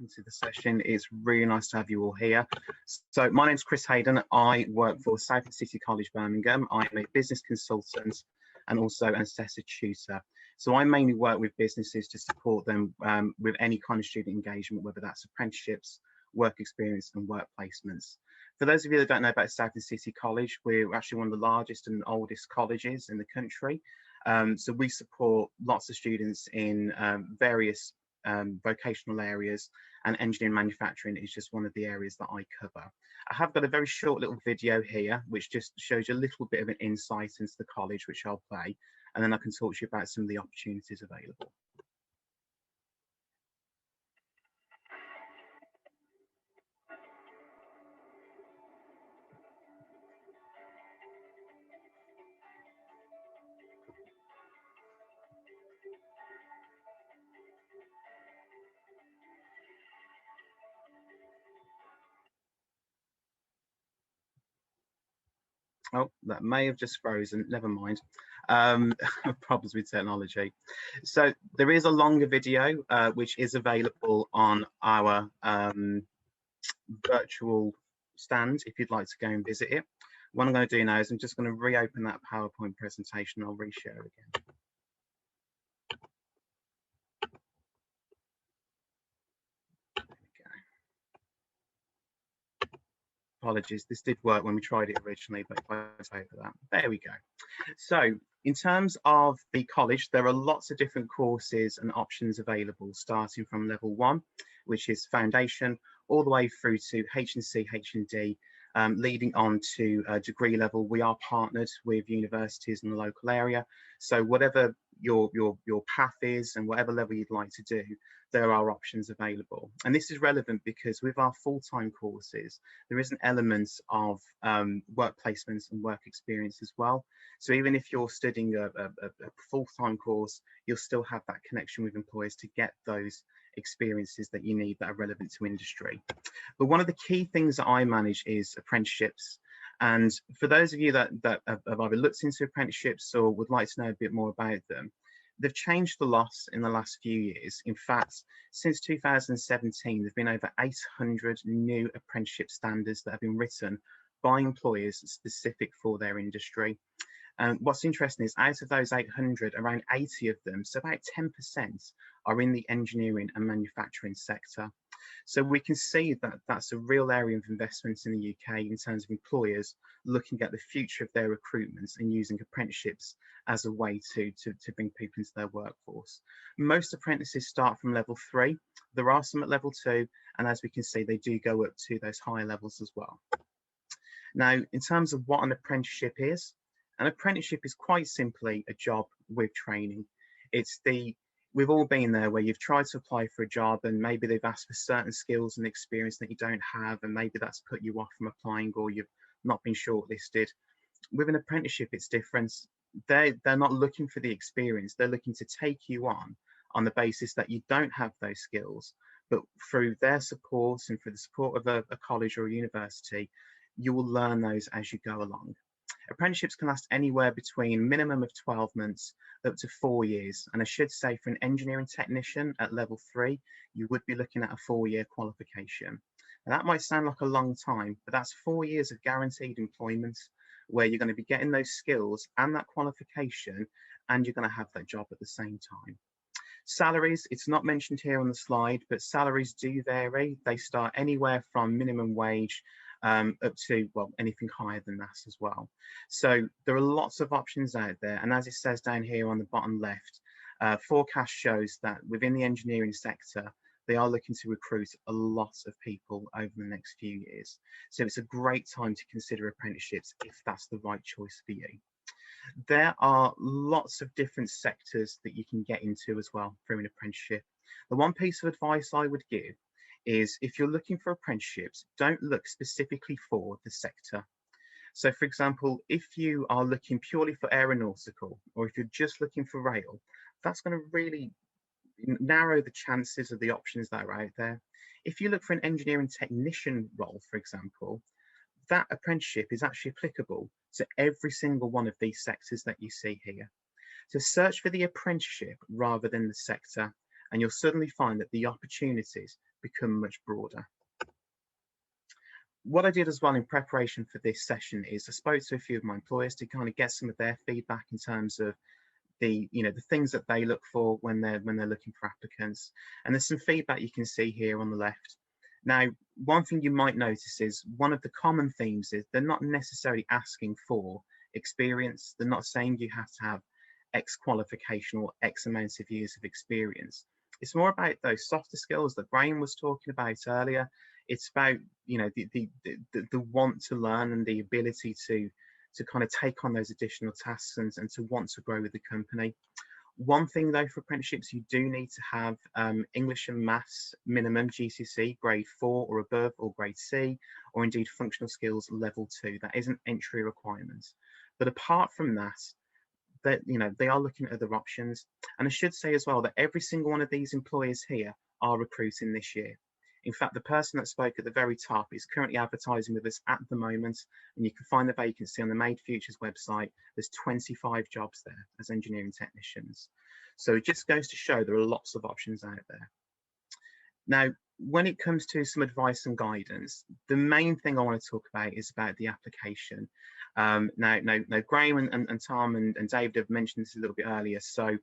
welcome to the session. It's really nice to have you all here. So my name's Chris Hayden. I work for South City College Birmingham. I'm a business consultant and also an assessor tutor. So I mainly work with businesses to support them with any kind of student engagement, whether that's apprenticeships, work experience and work placements. For those of you that don't know about South City College, we're actually one of the largest and oldest colleges in the country. So we support lots of students in various vocational areas, and engineering manufacturing is just one of the areas that I cover. I have got a very short little video here which just shows you a little bit of an insight into the college, which I'll play, and then I can talk to you about some of the opportunities available. Oh, that may have just frozen, never mind. Problems with technology. So there is a longer video which is available on our virtual stand if you'd like to go and visit it. What I'm going to do now is I'm just going to reopen that PowerPoint presentation. I'll reshare again. Apologies, this did work when we tried it originally, but if I over that, there we go. So in terms of the college, there are lots of different courses and options available, starting from level 1, which is foundation, all the way through to HNC, HND, leading on to degree level. We are partnered with universities in the local area, so whatever your path is and whatever level you'd like to do, there are options available. And this is relevant because with our full-time courses, there is an element of work placements and work experience as well. So even if you're studying a full-time course, you'll still have that connection with employers to get those experiences that you need that are relevant to industry. But one of the key things that I manage is apprenticeships. And for those of you that have either looked into apprenticeships or would like to know a bit more about them, they've changed a lot in the last few years. In fact, since 2017, there've been over 800 new apprenticeship standards that have been written by employers specific for their industry. And what's interesting is out of those 800, around 80 of them, so about 10%, are in the engineering and manufacturing sector. So we can see that that's a real area of investment in the UK in terms of employers looking at the future of their recruitments and using apprenticeships as a way to bring people into their workforce. Most apprentices start from level 3. There are some at level 2, and as we can see, they do go up to those higher levels as well. Now, in terms of what an apprenticeship is, an apprenticeship is quite simply a job with training. We've all been there where you've tried to apply for a job and maybe they've asked for certain skills and experience that you don't have, and maybe that's put you off from applying or you've not been shortlisted. With an apprenticeship, it's different. They're not looking for the experience. They're looking to take you on the basis that you don't have those skills, but through their support and through the support of a college or a university, you will learn those as you go along. Apprenticeships can last anywhere between a minimum of 12 months up to 4 years. And I should say for an engineering technician at level 3, you would be looking at a 4-year qualification. And that might sound like a long time, but that's 4 years of guaranteed employment where you're going to be getting those skills and that qualification, and you're going to have that job at the same time. Salaries, it's not mentioned here on the slide, but salaries do vary. They start anywhere from minimum wage up to, well, anything higher than that as well. So there are lots of options out there, and as it says down here on the bottom left, forecast shows that within the engineering sector they are looking to recruit a lot of people over the next few years. So it's a great time to consider apprenticeships if that's the right choice for you. There are lots of different sectors that you can get into as well through an apprenticeship. The one piece of advice I would give is if you're looking for apprenticeships, don't look specifically for the sector. So for example, if you are looking purely for aeronautical, or if you're just looking for rail, that's going to really narrow the chances of the options that are out there. If you look for an engineering technician role, for example, that apprenticeship is actually applicable to every single one of these sectors that you see here. So search for the apprenticeship rather than the sector, and you'll suddenly find that the opportunities become much broader. What I did as well in preparation for this session is I spoke to a few of my employers to kind of get some of their feedback in terms of the things that they look for when they're looking for applicants. And there's some feedback you can see here on the left. Now, one thing you might notice is one of the common themes is they're not necessarily asking for experience. They're not saying you have to have X qualification or X amount of years of experience. It's more about those softer skills that Graham was talking about earlier. It's about the want to learn and the ability to kind of take on those additional tasks and to want to grow with the company. One thing though for apprenticeships, you do need to have English and Maths minimum GCSE grade 4 or above, or grade C, or indeed functional skills level 2. That is an entry requirement. But apart from that, they are looking at other options. And I should say as well that every single one of these employers here are recruiting this year. In fact, the person that spoke at the very top is currently advertising with us at the moment, and you can find the vacancy on the Made Futures website. There's 25 jobs there as engineering technicians. So it just goes to show there are lots of options out there. Now, when it comes to some advice and guidance, the main thing I want to talk about is about the application. Now, Graham and Tom and David have mentioned this a little bit earlier. So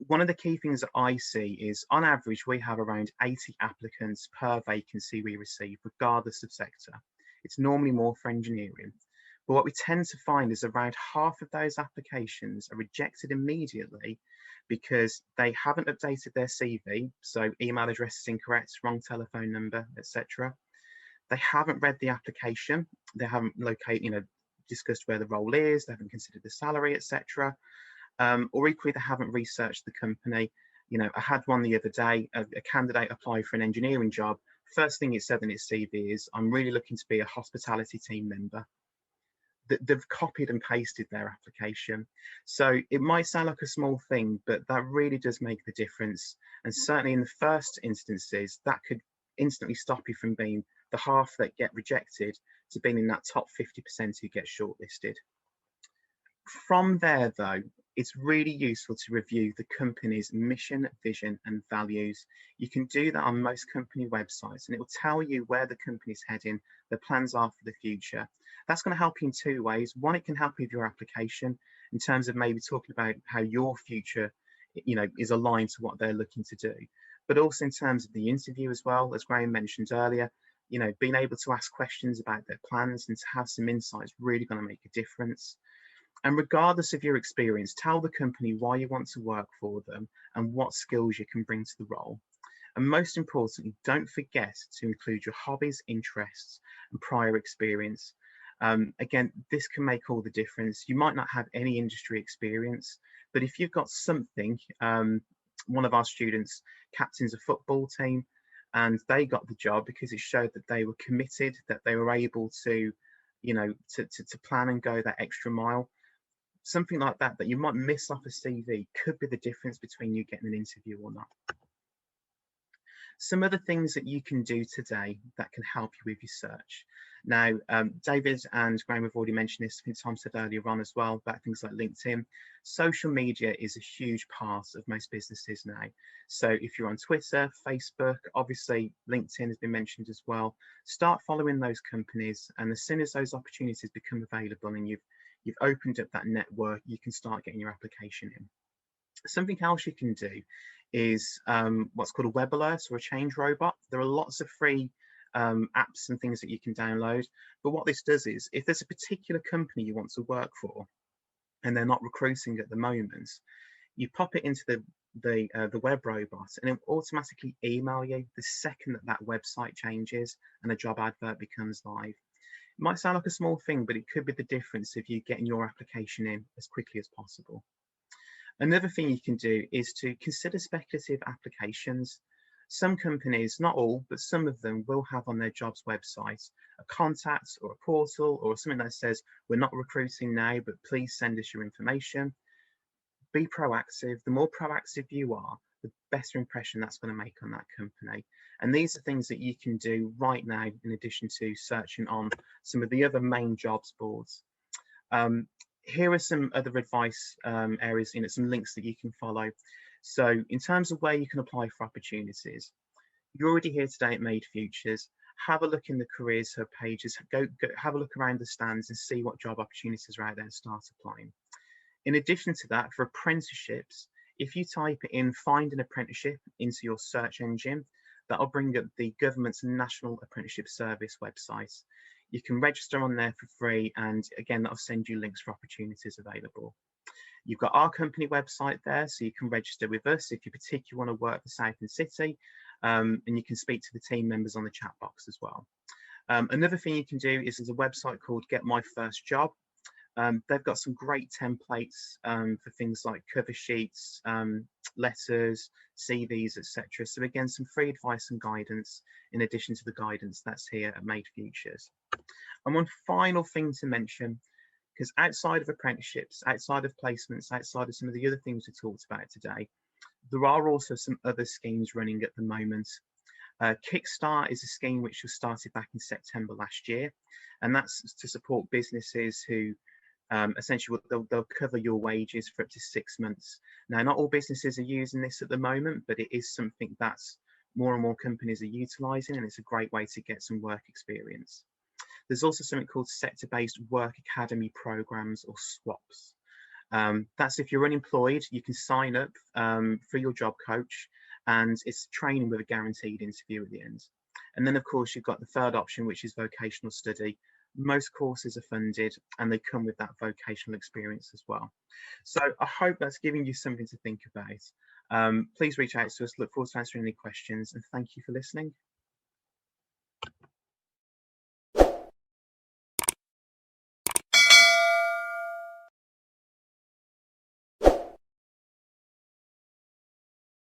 one of the key things that I see is, on average, we have around 80 applicants per vacancy we receive, regardless of sector. It's normally more for engineering. But what we tend to find is around half of those applications are rejected immediately because they haven't updated their CV. So email address is incorrect, wrong telephone number, etc. They haven't read the application. They haven't discussed where the role is. They haven't considered the salary, etc. Or equally, they haven't researched the company. I had one the other day, a candidate applied for an engineering job. First thing it said in its CV is, I'm really looking to be a hospitality team member. They've copied and pasted their application. So it might sound like a small thing, but that really does make the difference. And certainly in the first instances, that could instantly stop you from being the half that get rejected to being in that top 50% who get shortlisted. From there, though, it's really useful to review the company's mission, vision, and values. You can do that on most company websites, and it will tell you where the company's heading, the plans are for the future. That's going to help you in two ways. One, it can help you with your application in terms of maybe talking about how your future, is aligned to what they're looking to do. But also in terms of the interview as well, as Graham mentioned earlier, being able to ask questions about their plans and to have some insights really going to make a difference. And regardless of your experience, tell the company why you want to work for them and what skills you can bring to the role. And most importantly, don't forget to include your hobbies, interests, and prior experience. Again, this can make all the difference. You might not have any industry experience, but if you've got something, one of our students captains a football team, and they got the job because it showed that they were committed, that they were able to, to plan and go that extra mile. Something like that you might miss off a CV could be the difference between you getting an interview or not. Some other things that you can do today that can help you with your search. Now, David and Graham have already mentioned this. I think Tom said earlier on as well about things like LinkedIn. Social media is a huge part of most businesses now. So if you're on Twitter, Facebook, obviously LinkedIn has been mentioned as well. Start following those companies, and as soon as those opportunities become available and you've opened up that network, you can start getting your application in. Something else you can do is what's called a web alert or a change robot. There are lots of free apps and things that you can download. But what this does is, if there's a particular company you want to work for and they're not recruiting at the moment, you pop it into the web robot, and it will automatically email you the second that website changes and a job advert becomes live. It might sound like a small thing, but it could be the difference of you getting your application in as quickly as possible. Another thing you can do is to consider speculative applications. Some companies, not all, but some of them will have on their jobs website a contact or a portal or something that says, we're not recruiting now, but please send us your information. Be proactive. The more proactive you are, the better impression that's going to make on that company. And these are things that you can do right now, in addition to searching on some of the other main jobs boards. Here are some other advice areas, some links that you can follow. So in terms of where you can apply for opportunities, You're already here today at Made Futures. Have a look in the careers hub pages, go have a look around the stands and see what job opportunities are out there and start applying. In addition to that, for apprenticeships, if you type in find an apprenticeship into your search engine, that'll bring up the government's National Apprenticeship Service website. You can register on there for free, and again, that'll send you links for opportunities available. You've got our company website there, so you can register with us if you particularly want to work for South City, and you can speak to the team members on the chat box as well. Another thing you can do is there's a website called Get My First Job. They've got some great templates for things like cover sheets, letters, CVs, etc. So again, some free advice and guidance in addition to the guidance that's here at Made Futures. And one final thing to mention, because outside of apprenticeships, outside of placements, outside of some of the other things we talked about today, there are also some other schemes running at the moment. Kickstart is a scheme which was started back in September last year, and that's to support businesses who essentially they'll cover your wages for up to 6 months. Now, not all businesses are using this at the moment, but it is something that's more and more companies are utilising, and it's a great way to get some work experience. There's also something called sector-based work academy programs, or SWAPs. That's if you're unemployed, you can sign up for your job coach, and it's training with a guaranteed interview at the end. And then, of course, you've got the third option, which is vocational study. Most courses are funded, and they come with that vocational experience as well. So I hope that's giving you something to think about. Please reach out to us. Look forward to answering any questions, and thank you for listening.